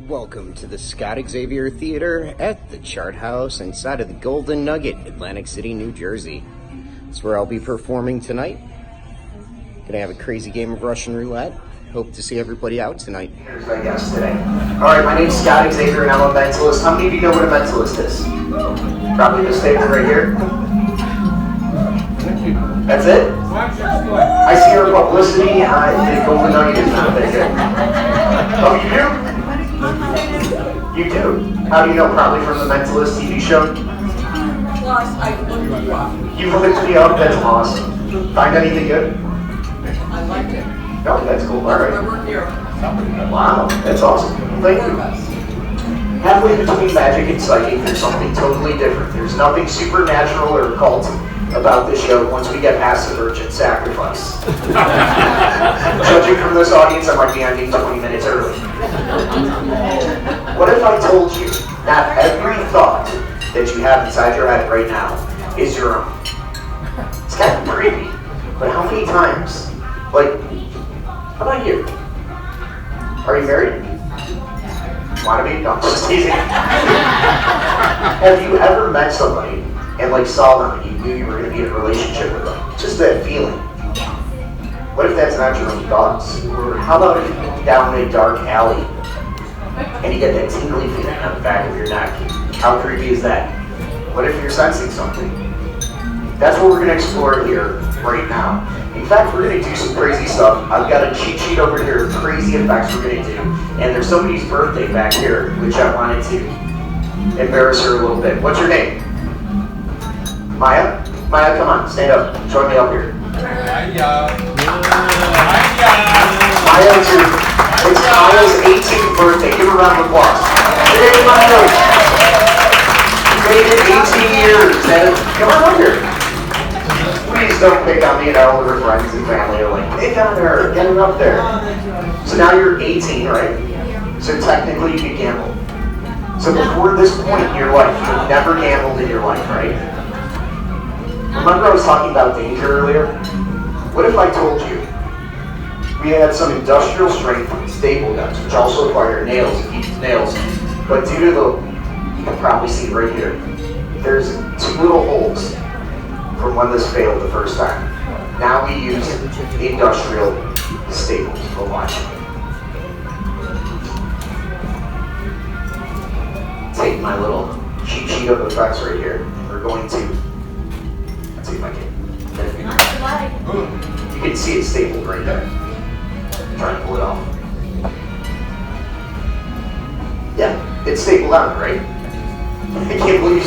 Welcome to the Xavier Theater at the Chart House inside of the Golden Nugget, Atlantic City, New Jersey. That's where I'll be performing tonight. Gonna have a crazy game of Russian roulette. Hope to see everybody out tonight. Here's my guest today. Alright, my name's Xavier and I'm a mentalist. How many of you know what a mentalist is? Probably this table right here. That's it? I see your publicity. The Golden Nugget is not that good. Oh, you do? You do? How do you know? Probably from the Mentalist TV show? Plus, I looked you up. You looked me up? That's awesome. Find anything good? I liked it. No, that's cool. All I right. work here. Wow, that's awesome. Thank you. Halfway between magic and psychic, there's something totally different. There's nothing supernatural or occult about this show once we get past the virgin sacrifice. Judging from this audience, I might be ending 20 minutes early. What if I told you that every thought that you have inside your head right now is your own? It's kind of creepy, but how many times? Like, how about you? Are you married? Want to be? No, I'm just teasing. Have you ever met somebody and like saw them and you knew you were going to be in a relationship with them? Just that feeling. What if that's not your own thoughts? Or how about if you go down a dark alley and you get that tingly feeling on the back of your neck? How creepy is that? What if you're sensing something? That's what we're going to explore here right now. In fact, we're going to do some crazy stuff. I've got a cheat sheet over here of crazy effects we're going to do. And there's somebody's birthday back here, which I wanted to embarrass her a little bit. What's your name? Maya? Maya, come on, stand up. Join me up here. Maya, it's Maya's 18th birthday. Give her a round of applause. Today, Maya. You made it 18 years. Come on up here. Please don't pick on me and all of her friends and family are like, pick on her, get her up there. So now you're 18, right? So technically you can gamble. So before this point in your life, you've never gambled in your life, right? Remember I was talking about danger earlier? What if I told you we had some industrial strength staple guns, which also require nails to keep these nails, but due to the, you can probably see right here, there's two little holes from when this failed the first time. Now we use the industrial staples. Go watch it. Take my little cheat sheet of effects right here. We're going to, let's see if I can. You can see it stapled right there. Try to pull it off. Yeah, it's stapled on, right? I can't believe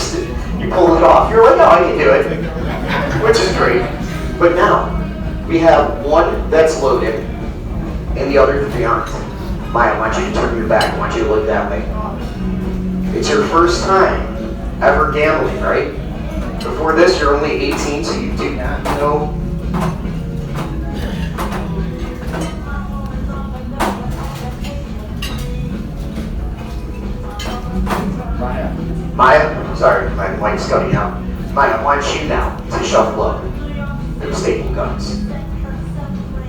you pulled it off. You're like, no, I can do it. Which is great. But now, we have one that's loaded and the other three aren't. Maya, I want you to turn your back. I want you to look that way. It's your first time ever gambling, right? Before this, you're only 18, so you do not know. Maya, sorry, my mic's cutting out. Maya, I want you now to shuffle up those staple guns.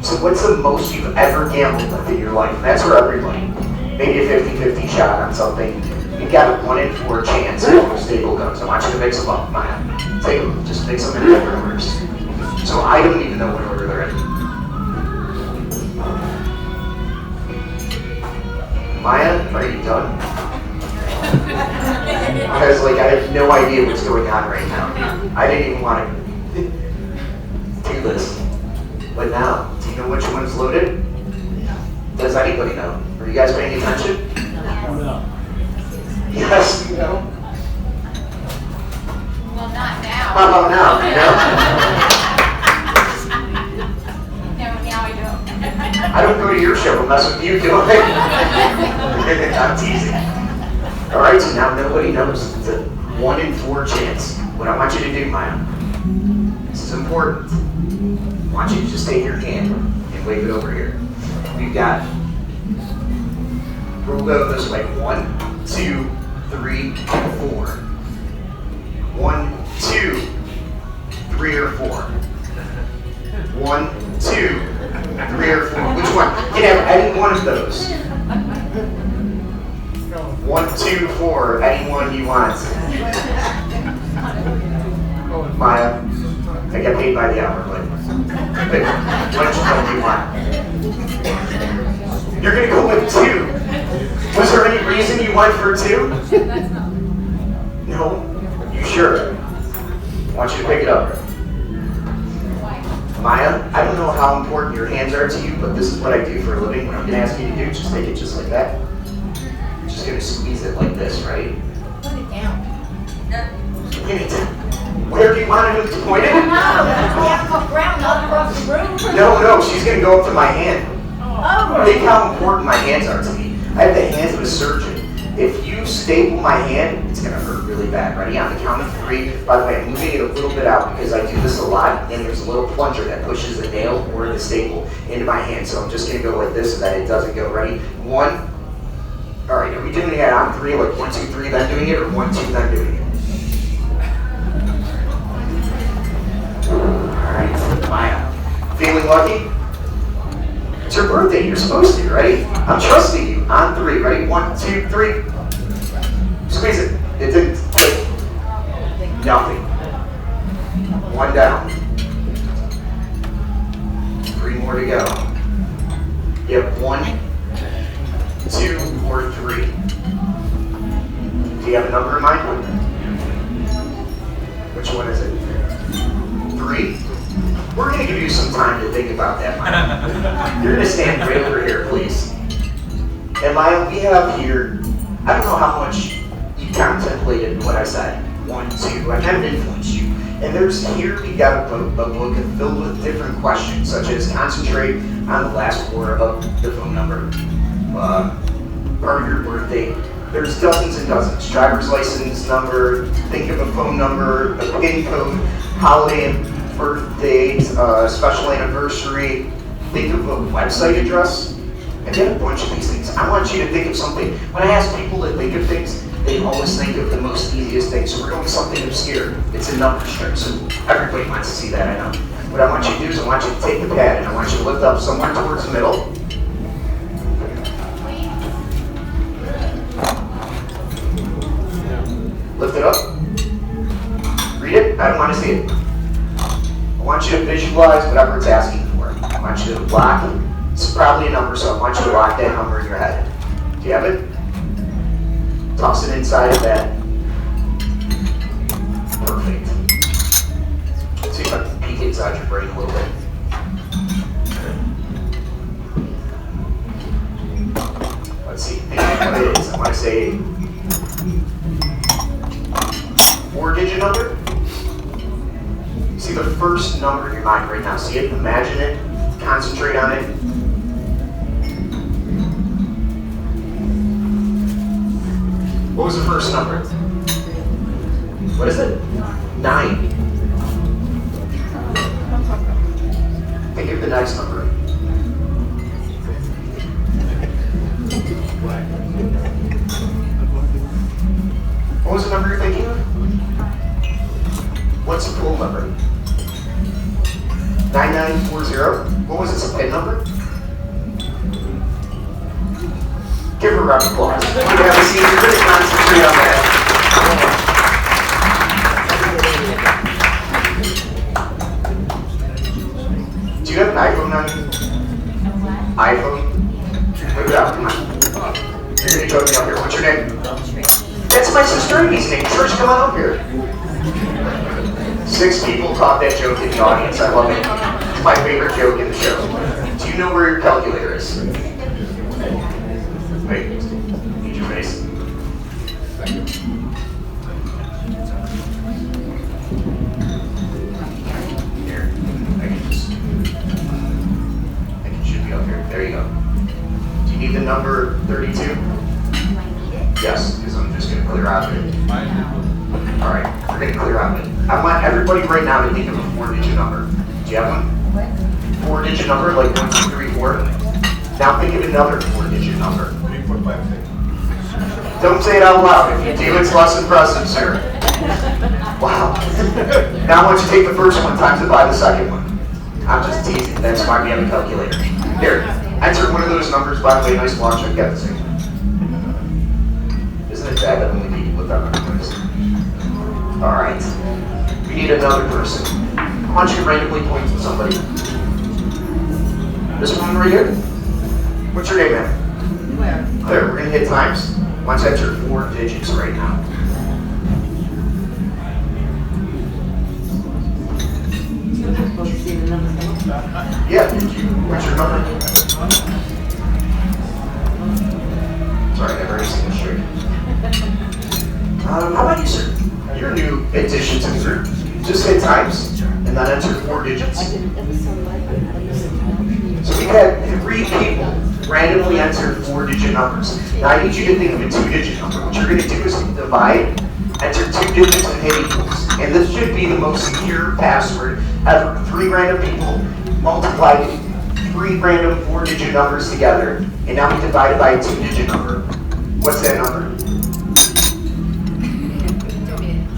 So what's the most you've ever gambled with in your life? And that's for everybody. Maybe a 50-50 shot on something. You've got a 1 in 4 chance with those staple guns. I want you to mix them up, Maya. Take them, just mix them in different orders. So I don't even know what order they're in. Maya, are you done? Because like I have no idea what's going on right now. I didn't even want to do this. But now, do you know which one's loaded? Does anybody know? Are you guys paying attention? No. Yes, you know. Well, not now. How about now? You know? No, now I don't. I don't go to your show unless with you doing it. I'm teasing. All right, so now nobody knows. It's a 1 in 4 chance. What I want you to do, Maya, this is important. I want you to just take your hand and wave it over here. We've got, we'll go this way. 1, 2, 3, 4. 1, 2, 3 or 4. 1, 2, 3 or 4. Which one? You can have any one of those. 1, 2, 4. Anyone you want. Maya, I get paid by the hour, but which one do you want? You're gonna go with 2. Was there any reason you went for 2? No? You sure? I want you to pick it up. Maya, I don't know how important your hands are to you, but this is what I do for a living. What I'm gonna ask you to do, just take it just like that. You're just gonna squeeze it like this, right? Put it down. Where do you want it to point it? No, we have to go around all across the room. No, she's gonna go up to my hand. Oh. Think how important my hands are to me. I have the hands of a surgeon. If you staple my hand, it's gonna hurt really bad. Ready? On the count of 3. By the way, I'm moving it a little bit out because I do this a lot, and there's a little plunger that pushes the nail or the staple into my hand. So I'm just gonna go like this so that it doesn't go. Ready? 1. All right, are we doing it on 3, like 1, 2, 3, then doing it, or 1, 2, then doing it? All right, Maya. Feeling lucky? It's your birthday, you're supposed to, ready? I'm trusting you. On 3, ready? 1, 2, 3. Squeeze it. It didn't click. Nothing. 1 down. 3 more to go. You have 1, 2, or 3. Do you have a number in mind? Which one is it? 3? We're going to give you some time to think about that, Maya. You're going to stand right over here, please. And Maya, we have here, I don't know how much you contemplated what I said. 1, 2, I kind of influenced you. And there's here, we got a book filled with different questions, such as concentrate on the last 4 of the phone number, part of your birthday. There's dozens and dozens. Driver's license number, think of a phone number, a PIN code, holiday and birth date, special anniversary, think of a website address. I get a bunch of these things. I want you to think of something. When I ask people to think of things, they always think of the most easiest thing. So we're going with something obscure. It's a number string. So everybody wants to see that, I know. What I want you to do is I want you to take the pad and I want you to lift up somewhere towards the middle. Lift it up. Read it. I don't want to see it. I want you to visualize whatever it's asking for. I want you to block. It's probably a number, so I want you to lock that number in your head. Do you have it? Toss it inside of that. Perfect. See if I can peek inside your brain a little bit. Let's see. Think of what it is. I want to say 4-digit number. See the first number in your mind right now. See it, imagine it, concentrate on it. What was the first number? What is it? 9. Think of the next number. What was the number you're thinking of? What's the pool number? 9940. What was its PIN number? Give her a round of applause. You can have a seat. You're really concentrate on that. Do you have an iPhone on you? iPhone? Whip it out. Come on. You're going to go me up here. What's your name? That's my sister Amy's name. George, come on up here. 6 people caught that joke in the audience. I love it. It's my favorite joke in the show. Do you know where your calculator is? Wait, need your face. Here, I should be up here. There you go. Do you need the number 32? Yes, because I'm just going to clear out of it. All right, we're going to clear out of it. I want everybody right now to think of a 4-digit number. Do you have one? 4-digit number, like 1, 2, 3, 4. Now think of another 4-digit number. Don't say it out loud. If you do, it's less impressive, sir. Wow. Now I want you to take the first one times it by the second one. I'm just teasing. That's why we have a calculator. Here, enter one of those numbers. By the way, nice watch. I've got the same. another person. I want you to randomly point to somebody. This one right here? What's your name, man? Claire, we're gonna hit times. I want you to enter 4 digits right now. Yeah, what's your number? Sorry, I've already seen this straight. How about you, sir? You're a new addition to the group. Just hit times and then enter 4 digits. So we had 3 people randomly enter 4-digit numbers. Now I need you to think of a 2-digit number. What you're going to do is divide, enter 2 digits and hit equals. And this should be the most secure password ever. 3 random people multiplied 3 random 4-digit numbers together, and now we divide it by a 2-digit number. What's that number?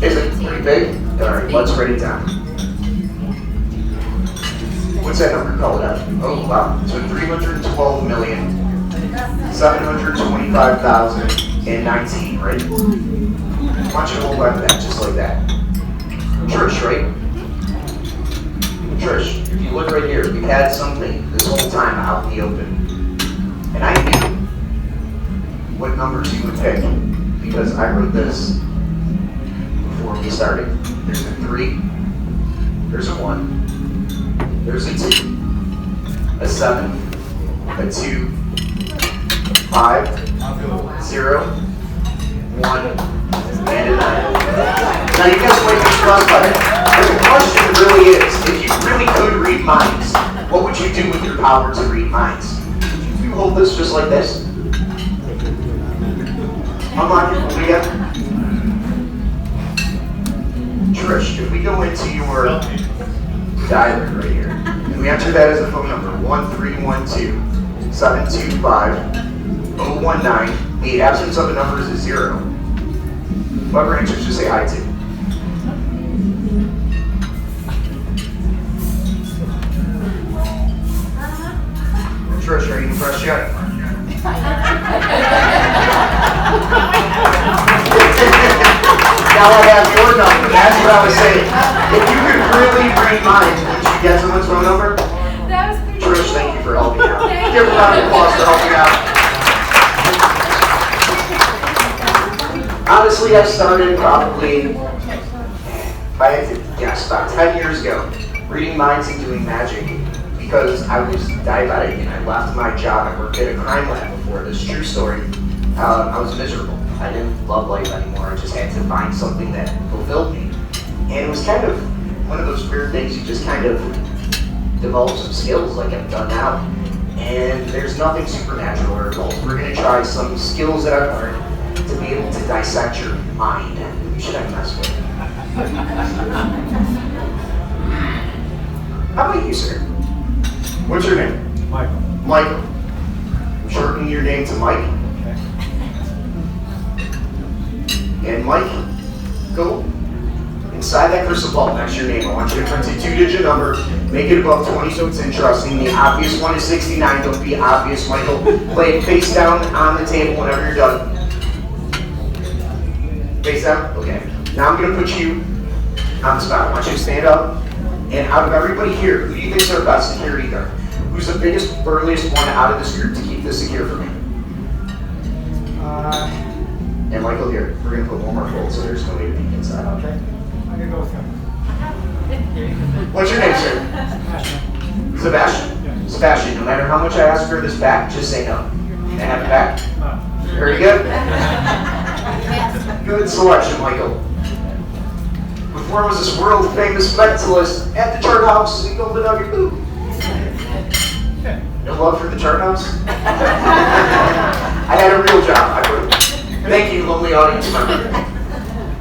Is it pretty big? Alright, let's write it down. What's that number? Call it out. Oh, wow. So 312,725,019, right? I want you to hold on to that, just like that. Trish, right? Trish, if you look right here, we've had something this whole time out in the open. And I knew what numbers you would pick because I wrote this before we started. There's a 3, there's a 1, there's a 2, a 7, a 2, 5, 0, 1, and a 9. Now you guys might be surprised by that. But the question really is, if you really could read minds, what would you do with your power to read minds? Would you hold this just like this? Unlock it, we got Trish, if we go into your dialer right here, and we enter that as a phone number, 1312-725-019, the absence of a number is a 0. Whoever answers, just say hi to. Trish, are you impressed yet? Now I have your number. That's what I was saying. If you could really read minds, would you get someone's phone number? That was pretty Trish, cool. thank you for helping out. Give a round of applause for helping out. Honestly, I started probably, if I had to guess, about 10 years ago, reading minds and doing magic because I was diabetic and I left my job. I worked at a crime lab before this. True story. I was miserable. I didn't love life anymore. I just had to find something that fulfilled me. And it was kind of one of those weird things you just kind of develop some skills like I've done now. And there's nothing supernatural or occult. We're going to try some skills that I've learned to be able to dissect your mind. You should have messed with it. How about you, sir? What's your name? Michael. Michael. I'm shortening your name to Mike. And Mike, go inside that crystal ball next to your name. I want you to print a 2-digit number, make it above 20 so it's interesting. The obvious one is 69. Don't be obvious, Michael. Play it face down on the table whenever you're done. Face down? Okay. Now I'm going to put you on the spot. I want you to stand up. And out of everybody here, who do you think is our best security guard? Who's the biggest, burliest one out of this group to keep this secure for me? And Michael here, we're going to put one more fold, so there's no way to peek inside. Okay. I'm going to go with him. What's your name, sir? Sebastian. Yeah. Sebastian, no matter how much I ask for this back, just say no. Can I have it back? Very good. Good selection, Michael. Before I was this world-famous mentalist at the chart house in Golden Nugget. No love for the chart house? I had a real job. Thank you, lonely audience member.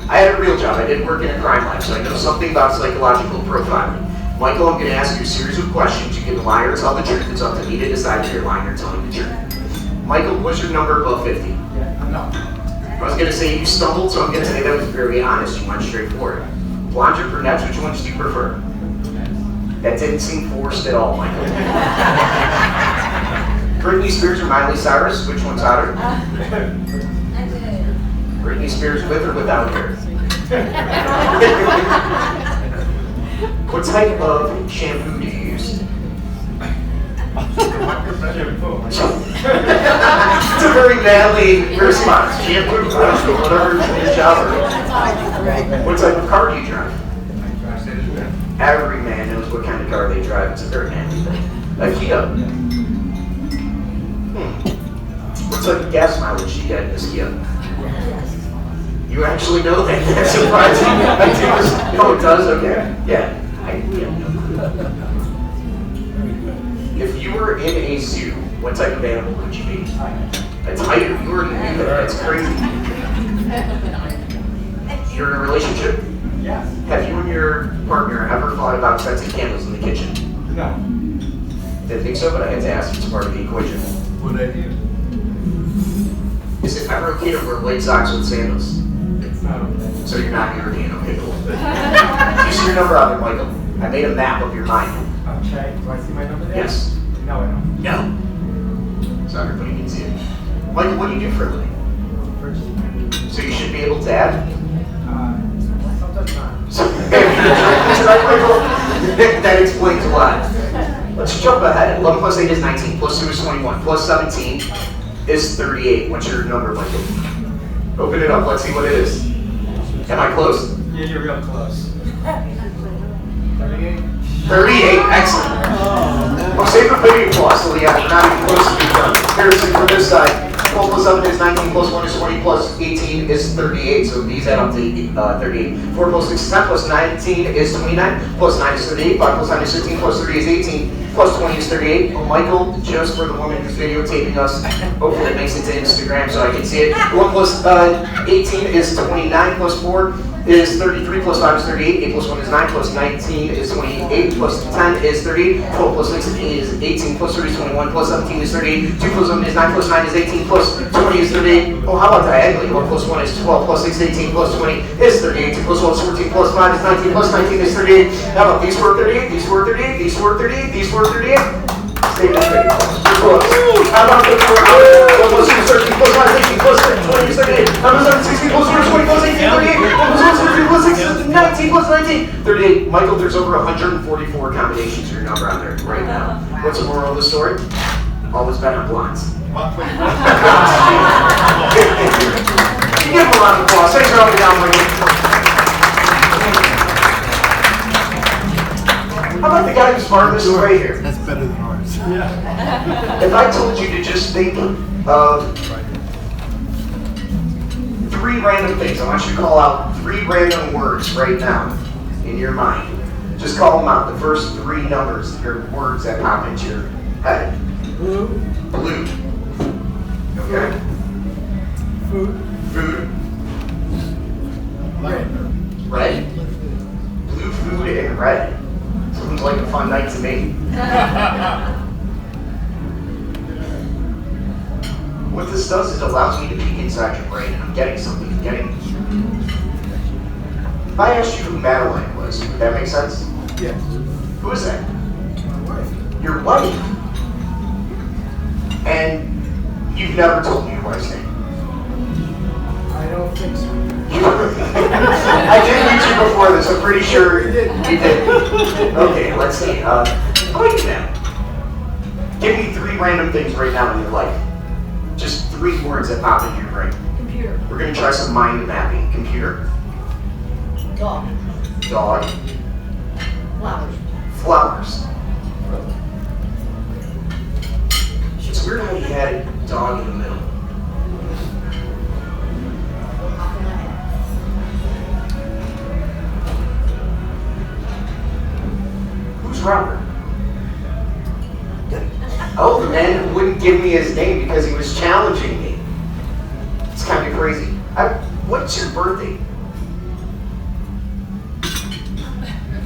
I had a real job. I didn't work in a crime lab, so I know something about psychological profiling. Michael, I'm going to ask you a series of questions. You can lie or tell the truth. It's up to me to decide if you're lying or telling the truth. Michael, what's your number above 50? Yeah, no. I was going to say you stumbled, so I'm going to say that was very honest. You went straight for it. Blondes or brunettes, which ones do you prefer? That didn't seem forced at all, Michael. Britney Spears or Miley Cyrus, which one's hotter? Britney Spears with or without hair? What type of shampoo do you use? It's a very manly response. Shampoo, whatever, in the shower. What type of car do you drive? Every man knows what kind of car they drive. It's a very manly thing. A Kia. What type of gas mileage do you get in this Kia? You actually know that? That's surprising. Oh, it does? Okay. Yeah. We have no clue. If you were in a zoo, what type of animal would you be? A tiger. You already knew that. That's crazy. You're in a relationship? Yes. Have you and your partner ever thought about setting candles in the kitchen? No. Didn't think so, but I had to ask. It's part of the equation. What I do? Is it ever okay to wear white socks with sandals? It's not okay. So you're not European, okay, cool. You see your number out there, Michael. I made a map of your mind. Okay. Do I see my number there? Yes. No, I don't. No. So everybody can see it. Michael, what do you do for a living? Purchase. So you should be able to add. Sometimes not. So, tonight, Michael, that explains a lot. Let's jump ahead. 11 plus 8 is 19, plus 2 is 21, plus 17 is 38. What's your number, Michael? Open it up. Let's see what it is. Am I close? Yeah, you're real close. 38. 38. Excellent. Well, save a big applause. So yeah, we're not even close to being done. Comparison for this side. 12 plus 7 is 19, plus 1 is 20, plus 18 is 38. So these add up to 38. 4 plus 6 is 10, plus 19 is 29, plus 9 is 38. 5 plus 9 is 15, plus 3 is 18. Plus 20 is 38. Oh, Michael, just for the woman who's videotaping us, hopefully it makes it to Instagram so I can see it. 1 plus 18 is 29, plus 4 is 33, plus 5 is 38. 8 plus 1 is 9, plus 19 is 28, plus 10 is 38. 12 plus 6 is 18, plus 3 is 21, plus 17 is 38. 2 plus 7 is 9, plus 9 is 18, plus 20 is 38. Oh, how about diagonally? 1 plus 1 is 12, plus 6 is 18, plus 20 is 38. 2 plus 12 is 14, plus 5 is 19, plus 19 is 38. How about these were 38, these were 38, these were 38, these were 38? Stay with me. Close. How about the 1 plus 2 is 13, plus 5 is 18, plus 20 is 38. How about 7 is 16, plus 4 is 20, plus 18 is 38. 1 plus 1 is 13, plus 6 is 19, plus 19. 38. Michael, there's over 144 combinations of your number out there right now. What's the moral of the story? Always better blondes. You give him a round of applause. Thanks for helping me out, Michael. How about the guy who's smartest right here? That's better than ours. If I told you to just think of 3 random things, I want you to call out 3 random words right now in your mind. Just call them out, the first 3 numbers, or words that pop into your head. Blue. Blue. Okay. Food. Food. Red. Red. Blue, food, and red. Sounds like a fun night to me. What this does is it allows me to peek inside your brain, and I'm getting something. I'm getting. If I asked you who Madeline was, would that make sense? Yes. Who is that? My wife. Your wife. And you've never told me your wife's name. I don't think so. I did meet you before this. I'm pretty sure you did. Okay, let's see. How about you now? Give me 3 random things right now in your life. Just 3 words that pop into your brain. Computer. We're going to try some mind mapping. Computer. Dog. Dog. Flowers. Flowers. It's weird how you had dog in the middle. Who's Robert? Oh, the man who wouldn't give me his name because he was challenging me. It's kind of crazy. What's your birthday?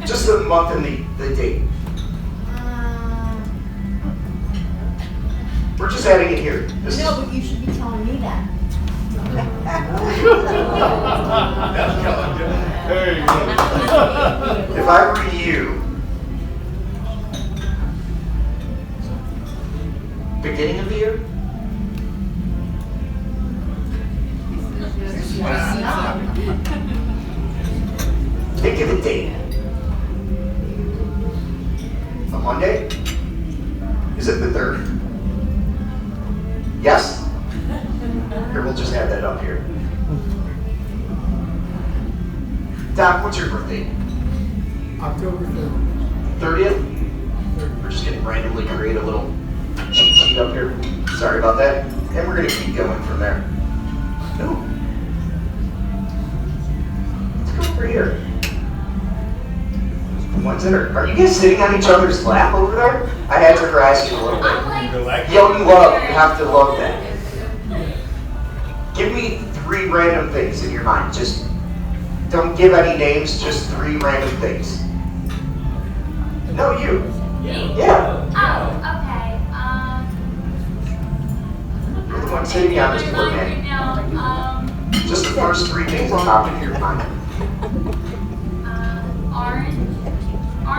Just the month and the date. We're just adding it here. This No, but you should be telling me that. There you go. If I were you, beginning of the year? Think of the date. we'll just add that up here. Doc, what's your birthday? October 3rd. 30th? We're just gonna randomly create a little cheat sheet up here. Sorry about that. And we're gonna keep going from there. Ooh. Let's go over here. Ones that are you guys sitting on each other's lap over there? I had to harass you a little bit. Yo, you have to love that. Give me 3 random things in your mind. Just don't give any names, just 3 random things. No, you. Yeah. Oh, okay. You're the one sitting on this board, man. Just the first 3 things that pop into your mind. Orange.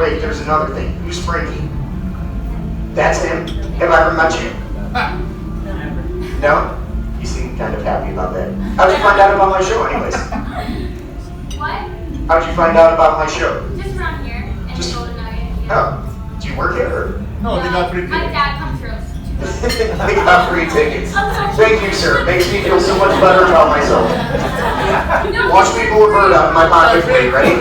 Wait, there's another thing. Who's Frankie? That's him? Have I ever met you? No? You seem kind of happy about that. How'd you find out about my show anyways? What? How'd you find out about my show? Just around here in Just- the Golden Nugget. Oh, do you work here or? No, they got free My tickets. dad comes through. They got free tickets. Thank you, sir. Makes me feel so much better about myself. Watch me pull a bird out of my pocket for you. Ready?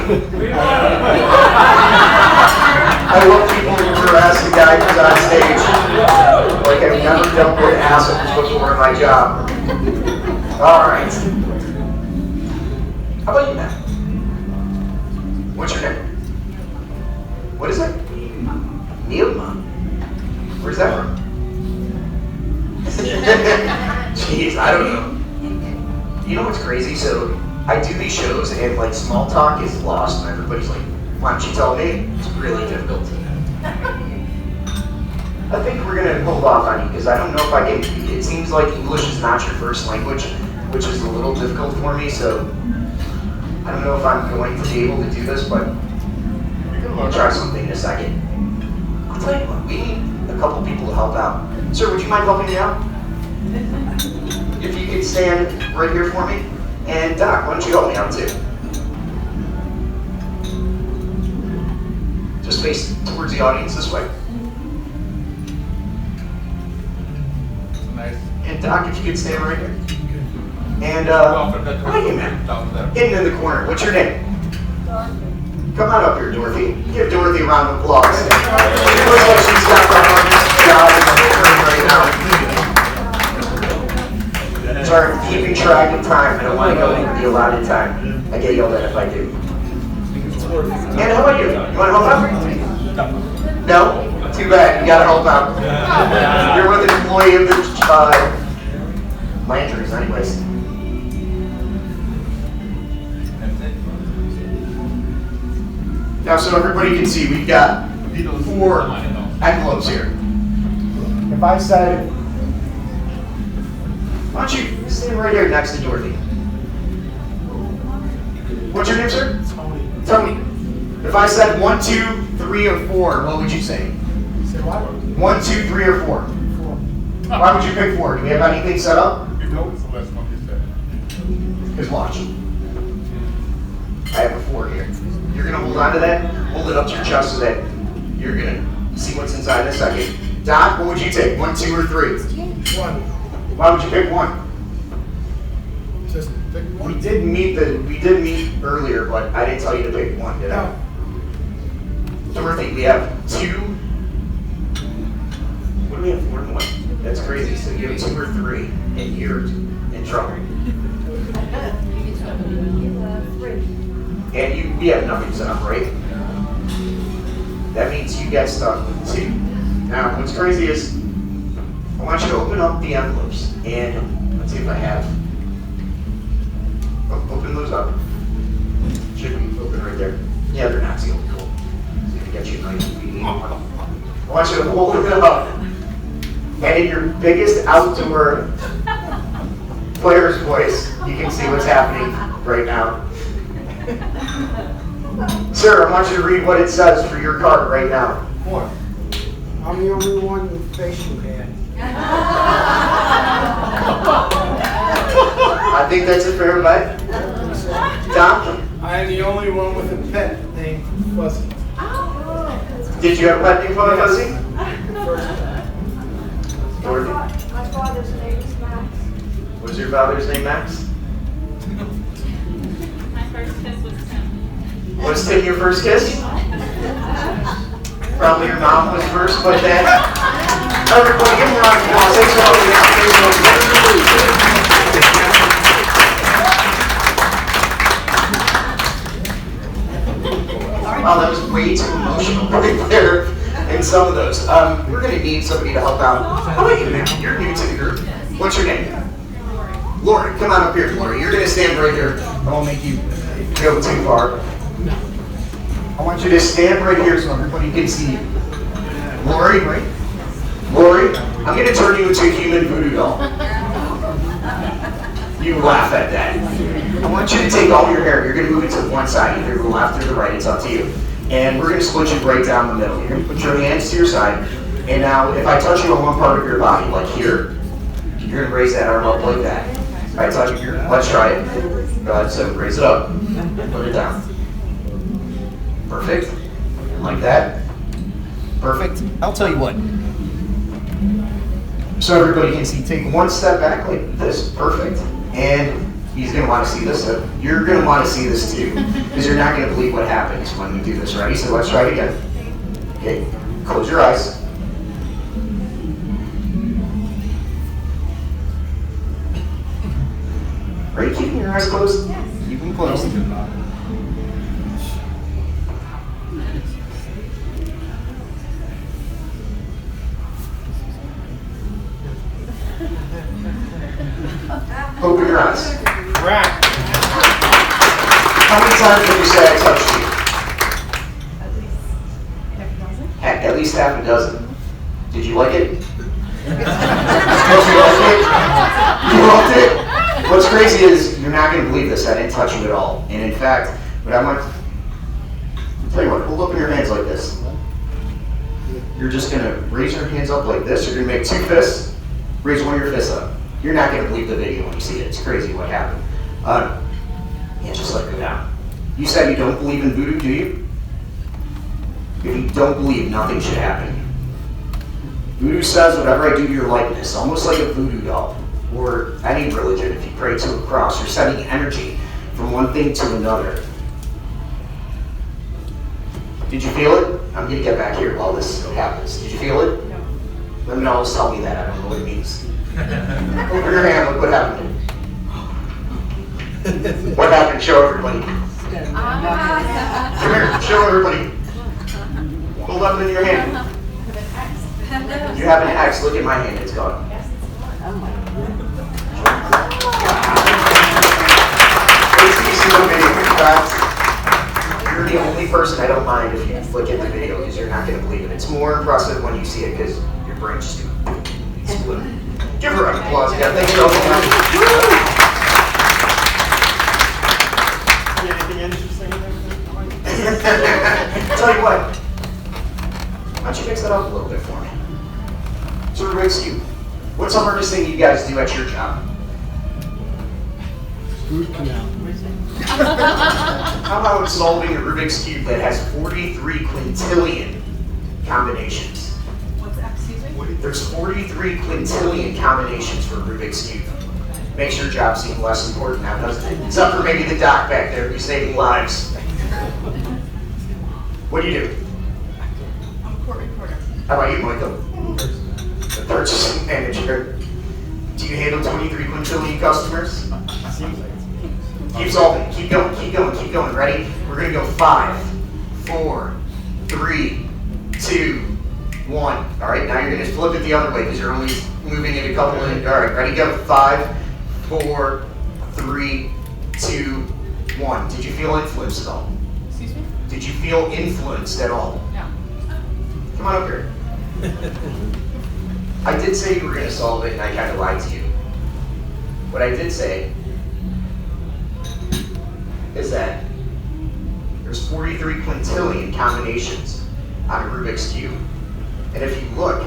I love people who harass the guy who's on stage. Like I've never dealt with assholes before in my job. All right. How about you, man? What's your name? What is it? Neilma. Where's that from? Jeez, I don't know. You know what's crazy? So I do these shows and like small talk is lost and everybody's like, why don't you tell me? It's really difficult. I think we're gonna hold off on you because I don't know if I can, it seems like English is not your first language, which is a little difficult for me, so I don't know if I'm going to be able to do this, but we'll try something in a second. I'll tell you what, we need a couple people to help out. Sir, would you mind helping me out? If you could stand right here for me. And Doc, why don't you help me out too? Just face towards the audience this way. Nice. And Doc, if you could stand right here. And how about you, man? Hidden in the corner. What's your name? Come on up here, Dorothy. Give Dorothy a round of applause. She looks like she's got the hardest job in the room right now. Sorry, I'm keeping track of time. I don't want to go over the allotted time. I get yelled at if I do. And how about you? You want to help out? No? Too bad. You got to help out. You're with an employee of the Landry's anyways. Now, so everybody can see, we've got 4 envelopes here. If I said, why don't you stand right here next to Dorothy? What's your name, sir? Tony. If I said 1, 2, 3, or 4, what would you say? Say what? 1, 2, 3, or 4? 4. Why would you pick 4? Do we have anything set up? You know it's the last one you said. Because watch. I have a 4 here. You're going to hold on to that, hold it up to your chest so that you're going to see what's inside in a second. Doc, what would you take? 1, 2, or 3? 1. Why would you pick 1? Just pick We 1. did meet earlier, but I didn't tell you to pick 1, did I? Dorothy, we have 2. What do we have? 4 and 1. That's crazy. So you have 2 or 3, and you're in trouble. And we have nothing set up, right? That means you get stuck with 2. Now, what's crazy is, I want you to open up the envelopes, and let's see if I have. Oh, open those up. Should be open right there. Yeah, they're not sealed. Cool. So you can get you a nice DVD. I want you to hold it up, and in your biggest outdoor player's voice, you can see what's happening right now. Sir, I want you to read what it says for your card right now. 4. I'm the only one with facial hair. I think that's a fair bet. Doc, I am the only one with a pet named Fuzzy. did you have a pet named Fuzzy? First pet. Dorothy, My father's name is Max. what is Was your father's name Max? My first kiss was Tim. Was Tim your first kiss? Probably your mom was first, but then everybody give him a round of applause. Thanks for all the Wow, that was way too emotional right there in some of those. We're going to need somebody to help out. How about you, man? You're new to the group. What's your name? Lori. Come on up here, Lori. You're going to stand right here. I won't make you go too far. I want you to stand right here so everybody can see you. Lori, right? Lori, I'm going to turn you into a human voodoo doll. You laugh at that. I want you to take all your hair. You're going to move it to one side, either the left or the right. It's up to you. And we're going to split you right down the middle. You're going to put your hands to your side. And now, if I touch you on one part of your body, like here, you're going to raise that arm up like that. If I touch you, let's try it. Go ahead, so raise it up. Put it down. Perfect. And like that. Perfect. I'll tell you what. So everybody can see, take one step back like this. Perfect. And he's going to want to see this. So you're going to want to see this too. Because you're not going to believe what happens when we do this. Ready? So let's try it again. Okay. Close your eyes. Are you keeping your eyes closed? Yes. Keep them closed. Open your eyes. Right. How many times did you say I touched you? At least half a dozen. Did you like it? Did you like it? You loved it? What's crazy is you're not going to believe this. I didn't touch you at all. And in fact, what I want to tell you what, hold up your hands like this. You're just going to raise your hands up like this. You're going to make two fists. Raise one of your fists up. You're not going to believe the video when you see it. It's crazy what happened. Yeah, just let it go down. You said you don't believe in voodoo, do you? If you don't believe, nothing should happen. Voodoo says whatever I do to your likeness, almost like a voodoo doll, or any religion. If you pray to a cross, you're sending energy from one thing to another. Did you feel it? I'm going to get back here while this happens. Did you feel it? No. Women always tell me that. I don't know what it means. Open your hand. Look what happened. What happened? Show everybody. Come here. Show everybody. Hold up in your hand. You have an X. Look at my hand. It's gone. You're the only person I don't mind if you look at the video because you're not going to believe it. It's more impressive when you see it because your brain just explodes. Give her an applause again. Thank you all so much. Anything interesting in Tell you what. Why don't you mix that up a little bit for me? So Rubik's Cube. What's the hardest thing you guys do at your job? Root canal. How about solving a Rubik's Cube that has 43 quintillion combinations? What's that? Excuse me? There's 43 quintillion combinations for Rubik's Cube. Makes your job seem less important now, doesn't it? Except for maybe the doc back there who's saving lives. What do you do? I'm a court reporter. How about you, Michael? The purchasing manager. Do you handle 23 quintillion customers? Keep solving. Keep going. Keep going. Keep going. Ready? We're going to go 5, 4, 3, 2, 1. All right. Now you're going to flip it the other way because you're only moving it a couple of. All right. Ready? Go. 5, 4, 3, 2, 1. Did you feel influenced at all? Excuse me? Did you feel influenced at all? No. Come on up here. I did say you were going to solve it, and I kind of lied to you. What I did say is that there's 43 quintillion combinations on a Rubik's Cube. And if you look,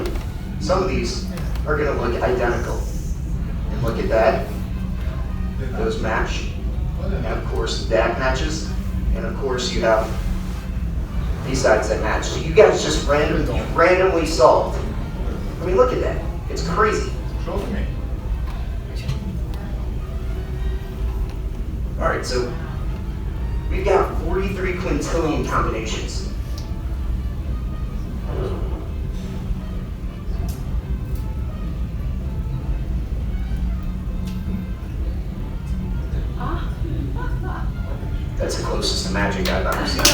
some of these are going to look identical. And look at that. Those match. And of course, that matches. And of course, you have these sides that match. So you guys just randomly solved. I mean, look at that. It's crazy. Show me. All right, so we've got 43 quintillion combinations. That's the closest to magic I've ever seen.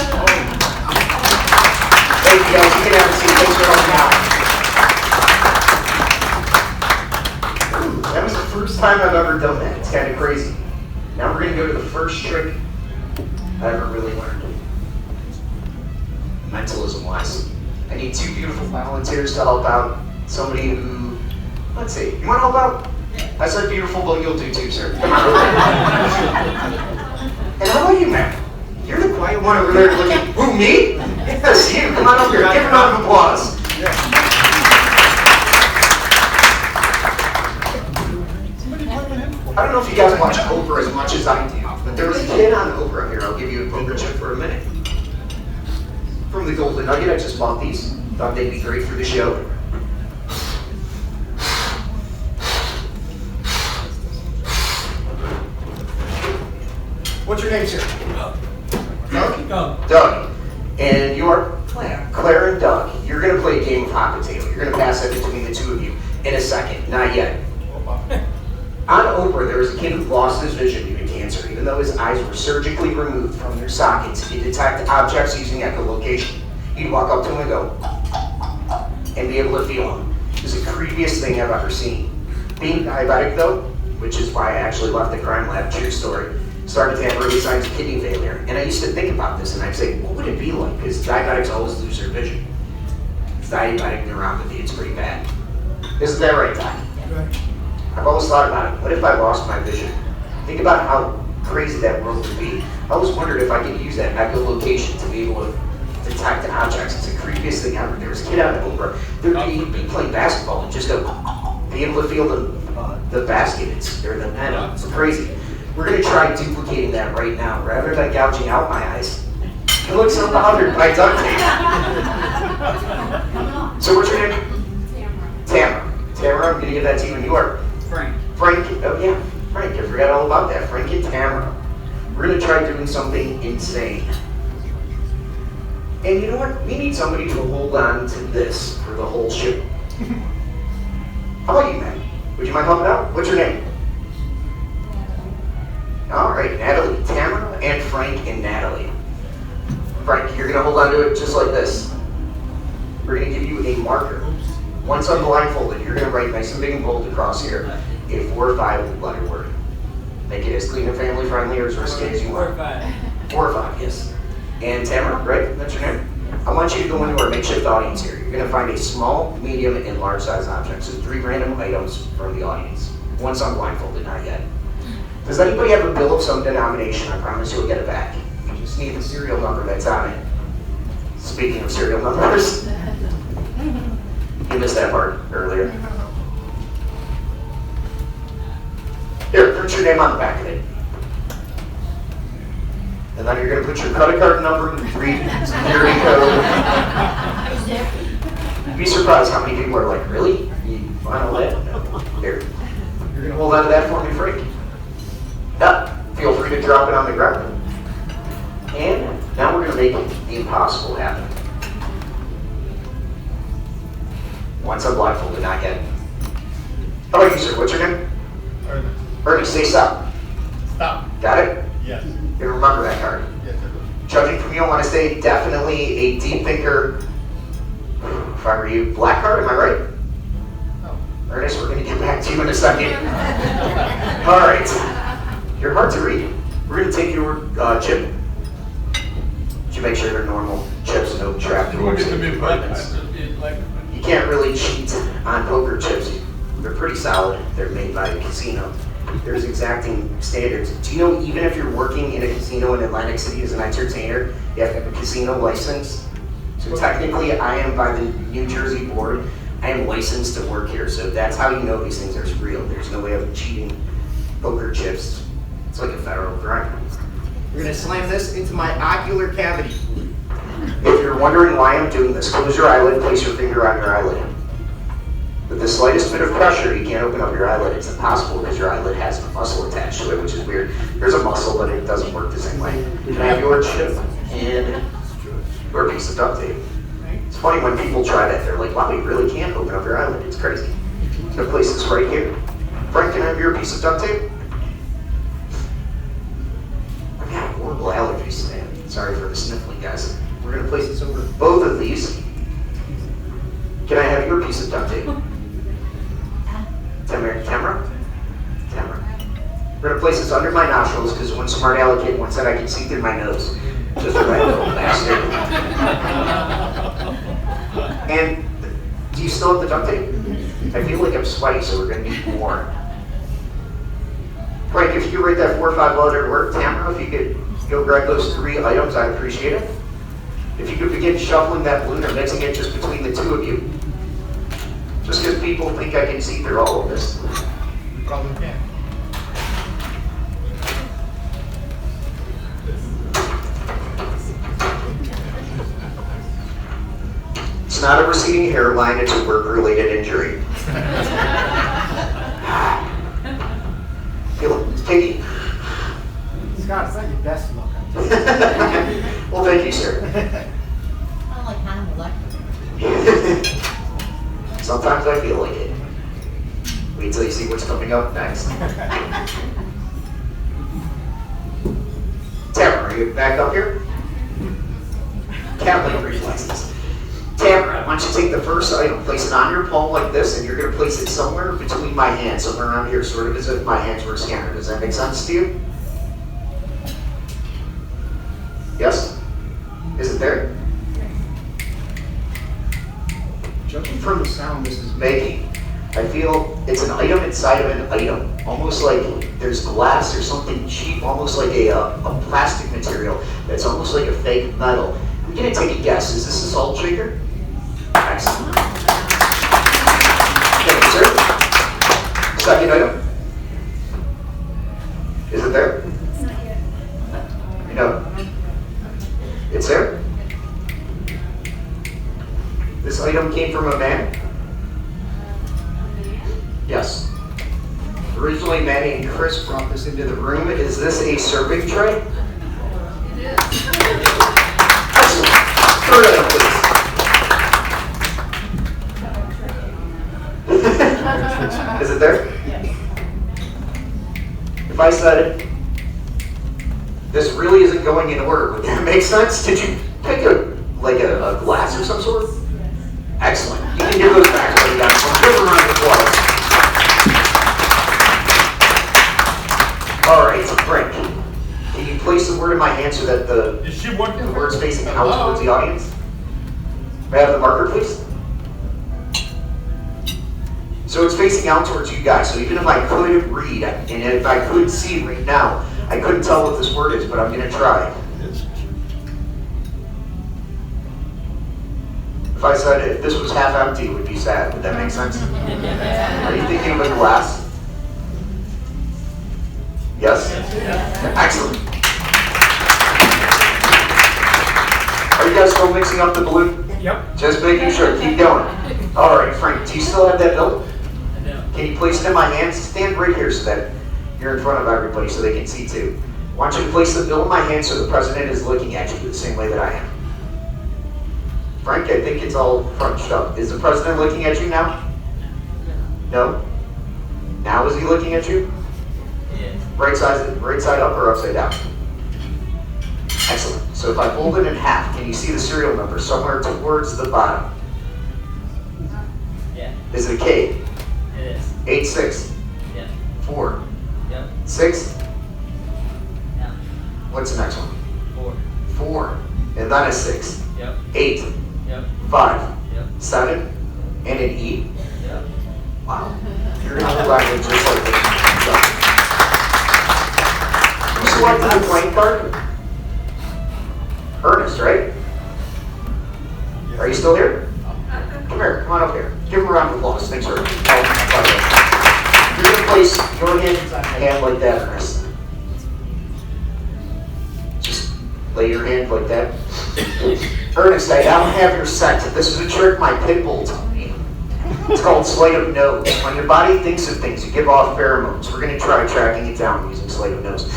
Thank you guys. You can have a seat. Thanks for helping out. That was the first time I've ever done that. It's kind of crazy. Now we're going to go to the first trick I ever really learned. Mentalism-wise. I need 2 beautiful volunteers to help out. Somebody who, let's see, you want to help out? I said beautiful, but you'll do too, sir. Come on over. And how about you, man? You're the quiet one over there looking, who, me? Yes, you. Come on over here. Give a round of applause. I don't know if you guys watch Oprah as much as I do, but there was a kid on Oprah here. I'll give you a poker chip for a minute. From the Golden Nugget, I just bought these. Thought they'd be great for the show. What's your name, sir? Doug? Doug. And you are? Claire. Claire and Doug. You're going to play a game of hot potato. You're going to pass that between the 2 of you in a second. Not yet. On Oprah, there was a kid who lost his vision due to cancer. Even though his eyes were surgically removed from their sockets, he could detect objects using echolocation. He'd walk up to him and go, and be able to feel them. It was the creepiest thing I've ever seen. Being diabetic, though, which is why I actually left the crime lab, true story, started to have early signs of kidney failure. And I used to think about this, and I'd say, what would it be like? Because diabetics always lose their vision. It's diabetic neuropathy, it's pretty bad. Isn't that right, Doc? Right. I've always thought about it. What if I lost my vision? Think about how crazy that world would be. I always wondered if I could use that echolocation to be able to detect objects. It's the creepiest thing ever. There was a kid out of Oprah. He'd be playing basketball and just be able to feel the basket. It's crazy. We're going to try duplicating that right now. Rather than gouging out my eyes, it looks so bothered by duct tape. So what's your name? Tamara. Tamara, I'm going to give that to you, and you are? Frank. Frank, oh yeah, Frank, I forgot all about that. Frank and Tamara. We're going to try doing something insane. And you know what? We need somebody to hold on to this for the whole show. How about you, man? Would you mind helping out? What's your name? All right, Natalie, Tamara, and Frank and Natalie. Frank, you're going to hold on to it just like this. We're going to give you a marker. Once I'm blindfolded, you're going to write nice and big and bold across here a 4 or 5 letter word. Make it as clean and family friendly or as risky as you want. 4 or 5. 4 or 5, yes. And Tamara, right? That's your name. I want you to go into our makeshift audience here. You're going to find a small, medium, and large size object. So 3 random items from the audience. Once I'm blindfolded, not yet. Does anybody have a bill of some denomination? I promise you'll get it back. You just need the serial number that's on it. Speaking of serial numbers, you missed that part earlier. Here, put your name on the back of it. And then you're going to put your credit card number, read security code. You'd be surprised how many people are like, really? You want to live? No. Here. You're going to hold on to that for me, Frank? Yep. Feel free to drop it on the ground. And now we're going to make the impossible happen. Once I'm blindfolded, not yet. How about you, sir? What's your name? Ernest. Ernie, say stop. Stop. Got it? Yes. You remember that card. Yes, I do. Judging from you, I want to say definitely a deep thinker. If I were you, black card, am I right? No. Ernest, we're going to get back to you in a second. All right. You're hard to read. We're going to take your chip. Did you make sure they're normal chips, no trap doors? You can't really cheat on poker chips. They're pretty solid. They're made by a casino. There's exacting standards. Do you know even if you're working in a casino in Atlantic City as an entertainer, you have to have a casino license? So technically, I am by the New Jersey board. I am licensed to work here. So that's how you know these things are real. There's no way of cheating poker chips. It's like a federal crime. We're going to slam this into my ocular cavity. If you're wondering why I'm doing this, close your eyelid, place your finger on your eyelid. With the slightest bit of pressure, you can't open up your eyelid. It's impossible because your eyelid has a muscle attached to it, which is weird. There's a muscle, but it doesn't work the same way. Can I have your chip and your piece of duct tape? It's funny when people try that. They're like, wow, you really can't open up your eyelid. It's crazy. I'm going to place this right here. Frank, can I have your piece of duct tape? I've got horrible allergies today. Sorry for the sniffling, guys. We're going to place this over both of these. Can I have your piece of duct tape? Camera? We're going to place this under my nostrils because one smart aleck once said I can see through my nose. Just a right little bastard. And do you still have the duct tape? I feel like I'm sweaty, so we're going to need more. Frank, if you could rate that 4 or 5 letter word, Tamara, if you could go grab those 3 items, I'd appreciate it. If you could begin shuffling that balloon or mixing it just between the 2 of you. Just because people think I can see through all of this. You probably can. It's not a receding hairline, it's a work-related injury. It's picky. Scott, it's not your best look. Well, thank you, sir. I don't like Hannibal Lecter. Sometimes I feel like it. Wait till you see what's coming up next. Tamara, are you back up here? Cat like reflexes. Tamara, I want you to take the first item, place it on your palm like this, and you're going to place it somewhere between my hands, somewhere around here, sort of as if my hands were a scanner. Does that make sense to you? Yes? Is it there? Judging from the sound this is making, I feel it's an item inside of an item. Almost like there's glass or something cheap, almost like a plastic material that's almost like a fake metal. I'm going to take a guess. Is this a salt shaker? Excellent. Thank you, sir. Second item. Is it there? It's not yet. No. It's there? This item came from a man? Yes. Originally, Manny and Chris brought this into the room. Is this a serving tray? It is. Excellent. Third item, please. Is it there? If I said it, this really isn't going in order, would that make sense? Did you pick a glass of some sort? Excellent. You can give those back to the guys. Give them a round of applause. All right, Frank. Can you place the word in my hand so that the Is she working? word's facing out towards the audience? May I have the marker, please? So it's facing out towards you guys. So even if I could read, and if I could see right now, I couldn't tell what this word is, but I'm going to try. If I said if this was half empty, it would be sad. Would that make sense? Are you thinking of a glass? Yes? Excellent. Are you guys still mixing up the balloon? Yep. Just making sure. Keep going. All right, Frank, do you still have that bill? Can you place it in my hands? Stand right here so that you're in front of everybody so they can see too. I want you to place the bill in my hand so the president is looking at you the same way that I am. Frank, I think it's all crunched up. Is the president looking at you now? No? Now is he looking at you? Yes. Right side up or upside down? Excellent. So if I fold it in half, can you see the serial number somewhere towards the bottom? Yeah. Is it a K? It is. 86. Yep. 4. Yep. 6. Yeah. What's the next one? 4. 4. And then a 6. Yep. 8. Yep. 5. Yep. 7. And an E. Yep. Wow. You're not language just like this. You selected the playing card? Ernest, right? Are you still here? Come here, come on up here. Give him a round of applause. Thanks, sir. You're going to place your hand like that, Ernest. Just lay your hand like that. Ernest, I now have your scent. This is a trick my pit bull taught me. It's called sleight of nose. When your body thinks of things, you give off pheromones. We're going to try tracking it down using sleight of nose.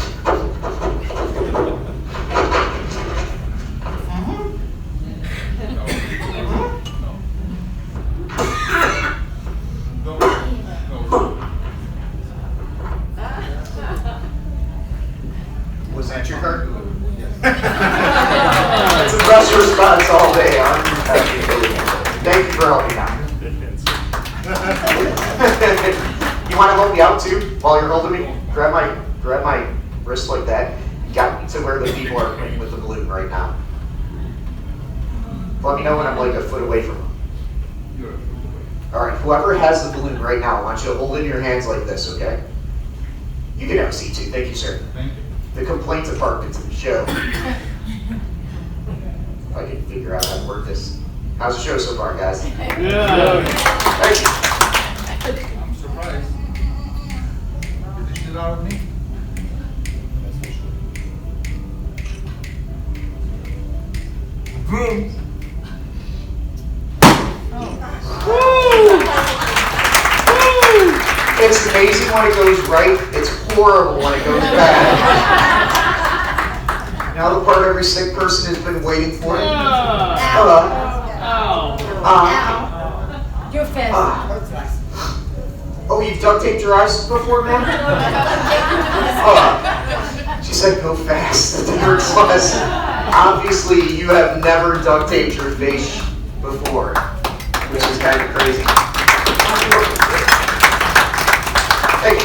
Was that your card? That's the best response all day. Thank you for helping out. You want to help me out too while you're holding me? Grab my wrist like that. You got me to where the people are playing with the balloon right now. Let me know when I'm like a foot away from them. All right, whoever has the balloon right now, I want you to hold it in your hands like this, okay? You can have a seat too. Thank you, sir. Thank you. The complaint department's in the show. If I can figure out how to work this. How's the show so far, guys? Thank you. I'm surprised. Get the shit out of me. Boom. It's amazing when it goes right. It's horrible when it goes bad. Now the part every sick person has been waiting for. Hello. Ow. You're fast. Hurts less. Oh, you've duct taped your eyes before, man? She said go fast. It hurts less. Obviously, you have never duct taped your face before, which is kind of crazy. Hey.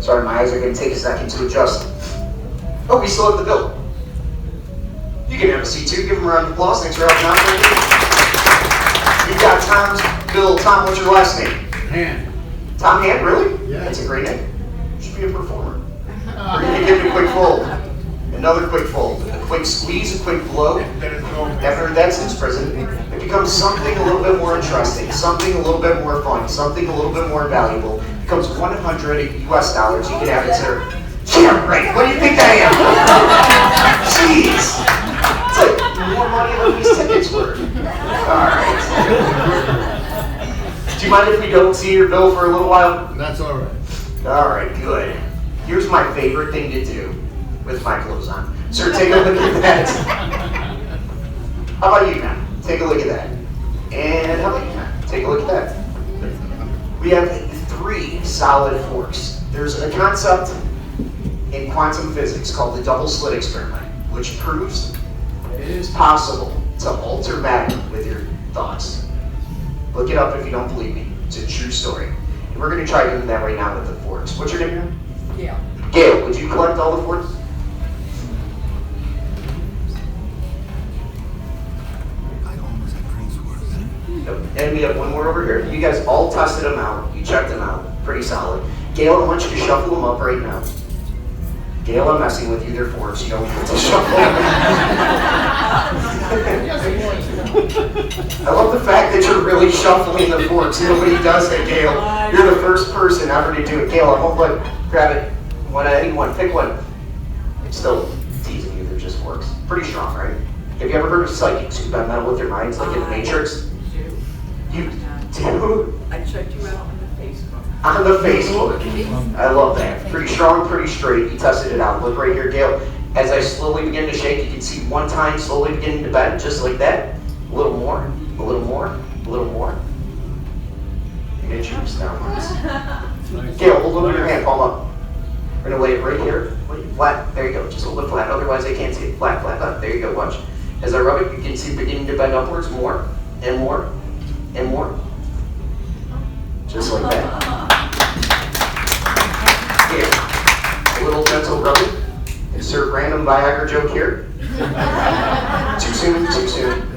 Sorry, my eyes are going to take a second to adjust. Oh, we still have the bill. You can have a seat too. Give him a round of applause. Thanks for helping out. You've got Tom's bill. Tom, what's your last name? Hand. Tom Hand, really? Yeah. That's a great name. You should be a performer. We're going to give you a quick fold. Another quick fold. A quick squeeze, a quick blow. After that since prison, it becomes something a little bit more interesting, something a little bit more fun, something a little bit more valuable. It becomes $100 US. You can have it, sir. Yeah, right. What do you think I am? Jeez. It's like more money than these tickets were. Alright. Do you mind if we don't see your bill for a little while? That's all right. Alright, good. Here's my favorite thing to do with my clothes on. Sir, take a look at that. How about you now? Take a look at that. And how about you now? Take a look at that. We have 3 solid forks. There's a concept in quantum physics called the double slit experiment, which proves it is possible to alter matter with your thoughts. Look it up if you don't believe me. It's a true story. And we're going to try doing that right now with the forks. What's your name again? Yeah. Gail, would you collect all the forks? Nope. And we have one more over here. You guys all tested them out. You checked them out. Pretty solid. Gail, I want you to shuffle them up right now. Gail, I'm messing with you. They're forks. You don't get to shuffle them. I love the fact that you're really shuffling the forks. Nobody does that, Gail. You're the first person ever to do it. Gail, I won't grab it. Anyone, pick one. I'm still teasing you. They're just forks. Pretty strong, right? Have you ever heard of psychics who bend metal with their minds, like in the Matrix? You do? I checked you out on the Facebook. On the Facebook. I love that. Pretty strong, pretty straight. You tested it out. Look right here, Gail. As I slowly begin to shake, you can see one time slowly beginning to bend, just like that. A little more, a little more, a little more. You're going to choose downwards. Gail, hold over your hand, palm up. We're going to lay it right here. Flat. There you go. Just hold it flat. Otherwise, I can't see it. Flat, flat, flat. There you go. Watch. As I rub it, you can see it beginning to bend upwards more and more and more. Just like that. Here. A little gentle rubbing. Insert random Viagra joke here. Too soon, too soon.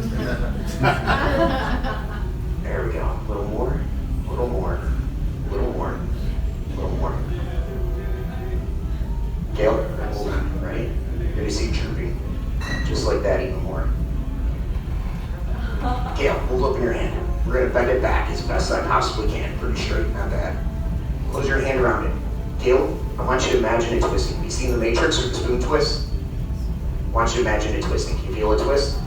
There we go. A little more, a little more, a little more, a little more. Gail, hold on, right? You're going to see drooping. Just like that, even more. Gail, hold up in your hand. We're going to bend it back as best I possibly can. Pretty straight, not bad. Close your hand around it. Gail, I want you to imagine it twisting. You seen the Matrix with the spoon twist? I want you to imagine it twisting. Can you feel it twist?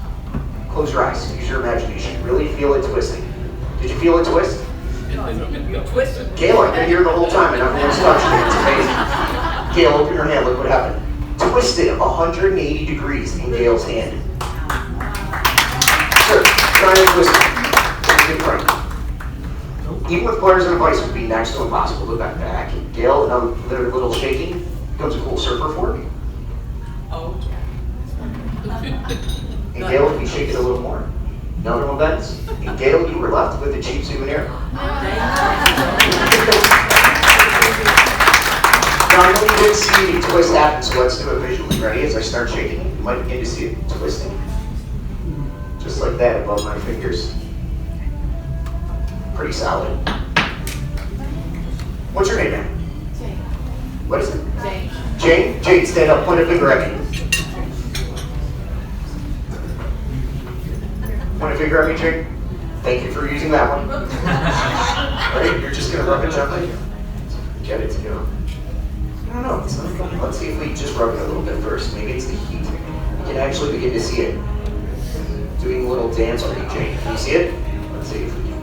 Close your eyes. Use your imagination. Really feel it twisting. Did you feel it twist? Twisted. Gail, I've been here the whole time and everyone's touching it. It's amazing. Gail, open your hand. Look what happened. Twisted 180 degrees in Gail's hand. Sure. Try and twist it. Take a good break. Even with pliers and a vice, it would be next to impossible to bend back. Gail, a little shaking becomes a cool surfer fork. Oh, And Gail, if we shake it a little more, another one bends. And Gail, you were left with a cheap souvenir. Now, I know you didn't see any twist happen, so let's do it visually. Ready? As I start shaking, you might begin to see it twisting. Just like that above my fingers. Pretty solid. What's your name, man? Jane. What is it? Jane. Jane? Jane, stand up. Point a finger at me. Point a finger at me, Jane. Thank you for using that one. Right? You're just going to rub it gently. Get it to go. I don't know. It's not funny. Let's see if we just rub it a little bit first. Maybe it's the heat. You can actually begin to see it. Doing a little dance with you, Jane. Can you see it? Let's see if we can.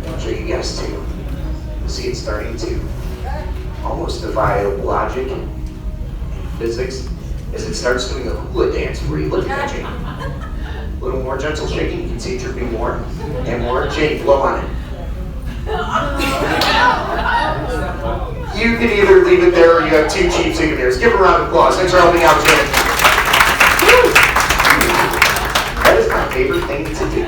I'll show you guys too. You'll see it starting to almost defy logic and physics as it starts doing a hula dance where you look at Jane. A little more gentle shaking. You can see it dripping more and more. Jane, blow on it. You can either leave it there or you have two cheap souvenirs. Give a round of applause. Thanks for helping out, Jane. That is my favorite thing to do.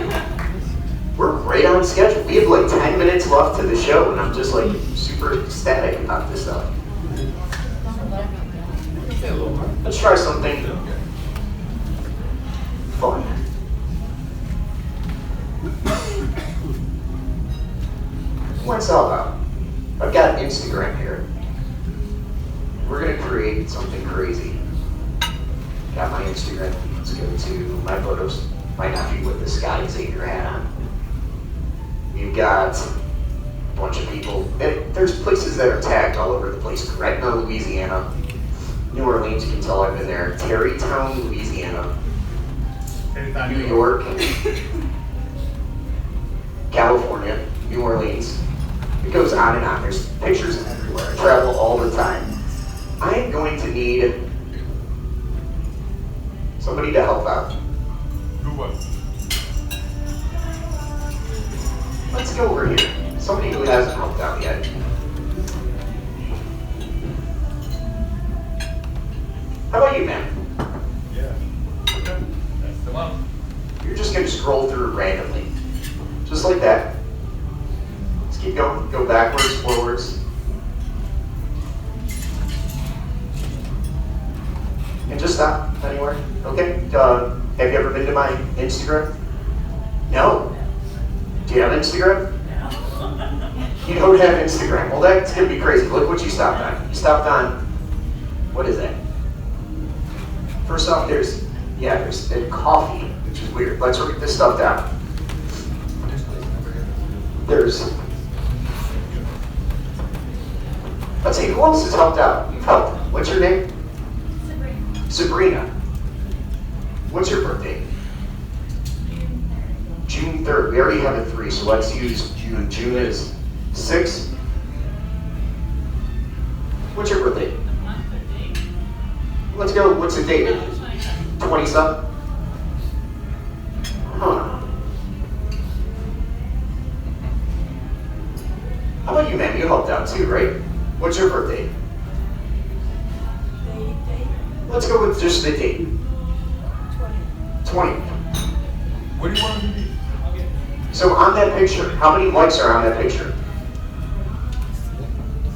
We're right on schedule. We have like 10 minutes left to the show, and I'm just like super ecstatic about this stuff. Let's try something fun. What's all about? I've got Instagram here. We're gonna create something crazy. Got my Instagram. Let's go to my photos. Might not be with the Xavier hat on. You've got a bunch of people. There's places that are tagged all over the place. Gretna, Louisiana. New Orleans, you can tell I've been there. Terrytown, Louisiana. New York. California. New Orleans. It goes on and on. There's pictures everywhere. I travel all the time. I am going to need somebody to help out. Who was? Let's go over here. Somebody who hasn't helped out yet. How about you, man? Yeah. Okay. That's the one. You're just going to scroll through randomly. Just like that. Let's keep going. Go backwards, forwards. And just stop anywhere. Okay? Have you ever been to my Instagram? No? Do you have Instagram? You don't have Instagram. Well, that's going to be crazy. Look what you stopped on. You stopped on, what is that? First off, there's coffee, which is weird. Let's write this stuff down. Let's see, who else has helped out? You've helped. What's your name? Sabrina. What's your birthday? June 3rd. We already have a 3, so let's use June. June is 6. What's your birthday? Let's go. What's the date? 20-something? Huh. How about you, man? You helped out too, right? What's your birthday? Let's go with just the date. 20. What do you want to be? So on that picture, how many likes are on that picture?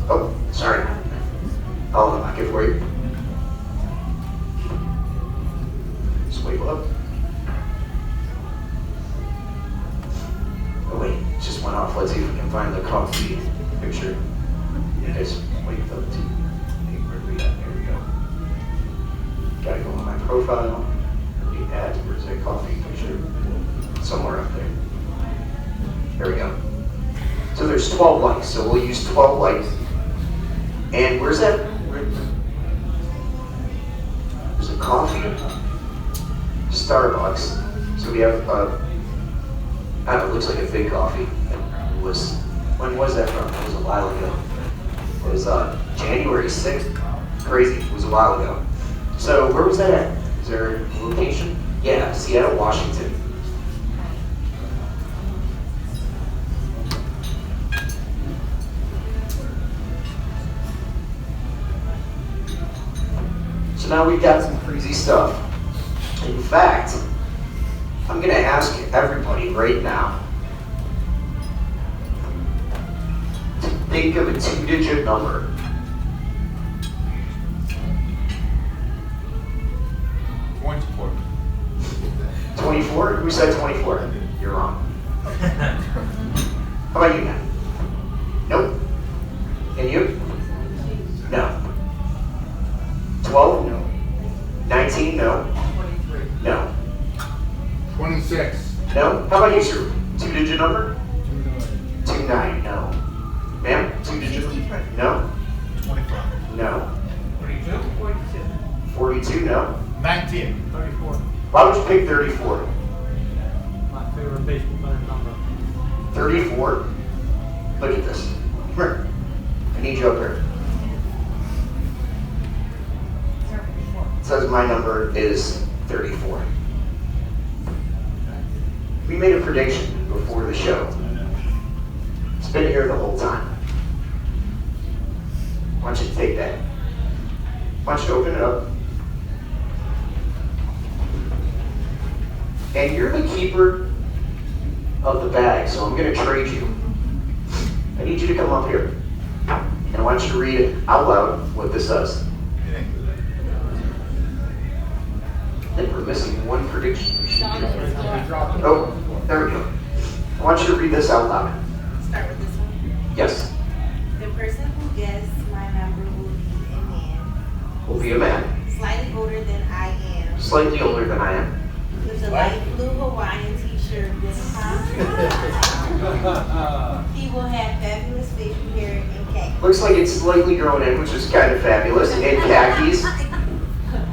Oh, sorry. I'll unlock it for you. Swipe up. Oh wait, it just went off. Let's see if we can find the coffee picture. You guys wait up to. Where are we at? Here we go. Gotta go on my profile. The ads. Where's that coffee picture? Somewhere up there. There we go. So there's 12 likes. So we'll use 12 likes. And where's that? There's a coffee. Starbucks. So So we have, I don't know, it looks like a big coffee. When was that from? It was a while ago. It was January 6th. Crazy, it was a while ago. So where was that at? Is there a location? Yeah, Seattle, Washington. So now we've got some crazy stuff. In fact, I'm going to ask everybody right now to think of a two-digit number. 24. 24? Who said 24? You're wrong. How about you, Matt? Nope. And you? No. 12? No. 19? No. 23. No. 26. No? How about you, sir? Two-digit number? 29. No. Ma'am? Two-digit number? No. 25. No. 32. 42. 42? No. 19. 34. Why would you pick 34? My favorite baseball player number. 34? Look at this. Come here. I need you up here. It says my number is 34. We made a prediction before the show. It's been here the whole time. I want you to take that. I want you to open it up. And you're the keeper of the bag, so I'm going to trade you. I need you to come up here. And I want you to read it out loud what this says. I think we're missing one prediction. Oh, there we go. I want you to read this out loud. Start with this one. Yes. The person who guessed my number will be a man, Will be a man. slightly older than I am, Slightly older than I am. with a light blue Hawaiian t-shirt with palm trees. He will have fabulous facial hair and khakis. Looks like it's slightly grown in, which is kind of fabulous. And khakis.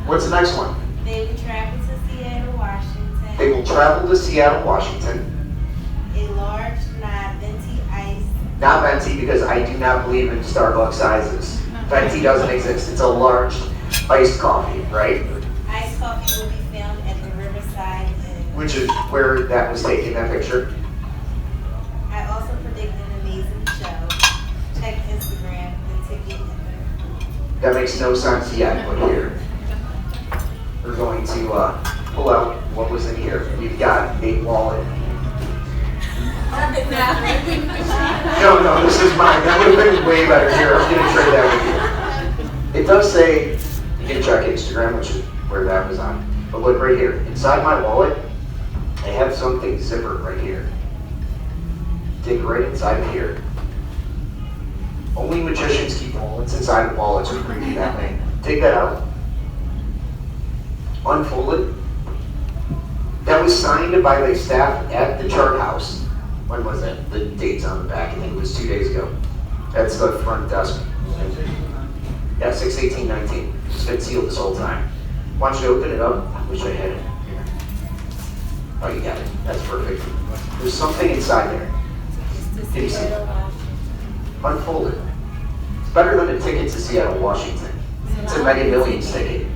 What's the next one? They will travel to Seattle, Washington. They will travel to Seattle, Washington. A large, not venti ice. Not venti, because I do not believe in Starbucks sizes. Venti doesn't exist. It's a large iced coffee, right? Iced coffee will be filmed at the Riverside Inn. Which is where that was taken, that picture. I also predict an amazing show. Check Instagram, the ticket info. That makes no sense yet, but here. We're going to pull out what was in here. We've got a wallet. No, this is mine. That would have been way better here. I'm going to trade that with you. It does say, you can check Instagram, which is where that was on. But look right here. Inside my wallet, I have something zippered right here. Dig right inside of here. Only magicians keep wallets inside of wallets are creepy that way. Take that out. Unfold it. That was signed by the staff at the chart house. When was that? The date's on the back. I think it was 2 days ago. That's the front desk. Yeah, 6/18/19. It's been sealed this whole time. Why don't you open it up? I wish I had it here. Oh, you got it. That's perfect. There's something inside there. Can you see it? Unfold it. It's better than a ticket to Seattle, Washington. It's a Mega Millions ticket.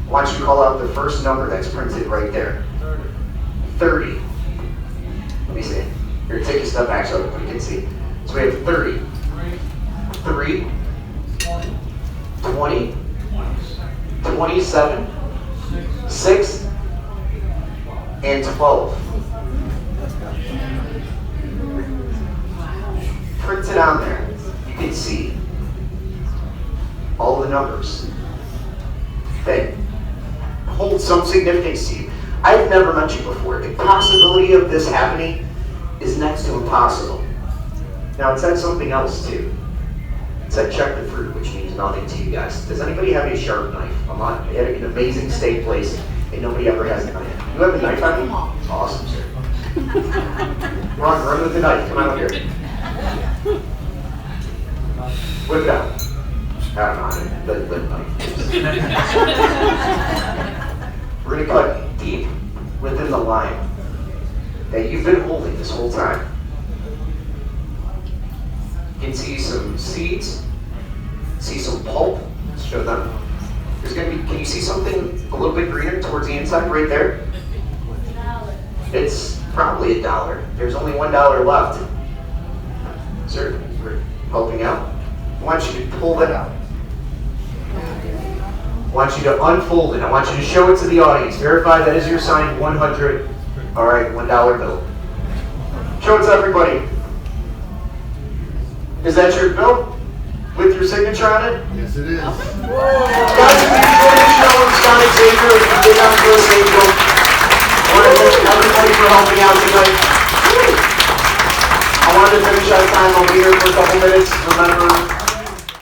Why don't you call out the first number that's printed right there? 30. Let me see. Here, take a step back so you can see. So we have 30. 3. 20. 27. 6. And 12. Printed on there, you can see all the numbers that hold some significance to you. I've never met you before. The possibility of this happening is next to impossible. Now, it said something else too. It said check the fruit, which means nothing to you guys. Does anybody have a sharp knife? I'm at an amazing steak place, and nobody ever has a knife. You have a knife on you? Awesome, sir. Run with the knife. Come out here. Whip it out. I don't know, the knife. We're going to cut deep within the line. that you've been holding this whole time. You can see some seeds, see some pulp. Let's show them. There's gonna be, can you see something a little bit greener towards the inside right there? It's probably $1. There's only $1 left. Sir, we're helping out. I want you to pull that out. I want you to unfold it. I want you to show it to the audience. Verify that is your signed 100. All right, $1 bill. Show it to everybody. Is that your bill with your signature on it? Yes, it is. Guys, if you enjoyed the show, it's Scott Xavier. If you did not enjoy the show, I want to thank everybody for helping out tonight. I wanted to finish on time. I'll be here for a couple minutes. Remember,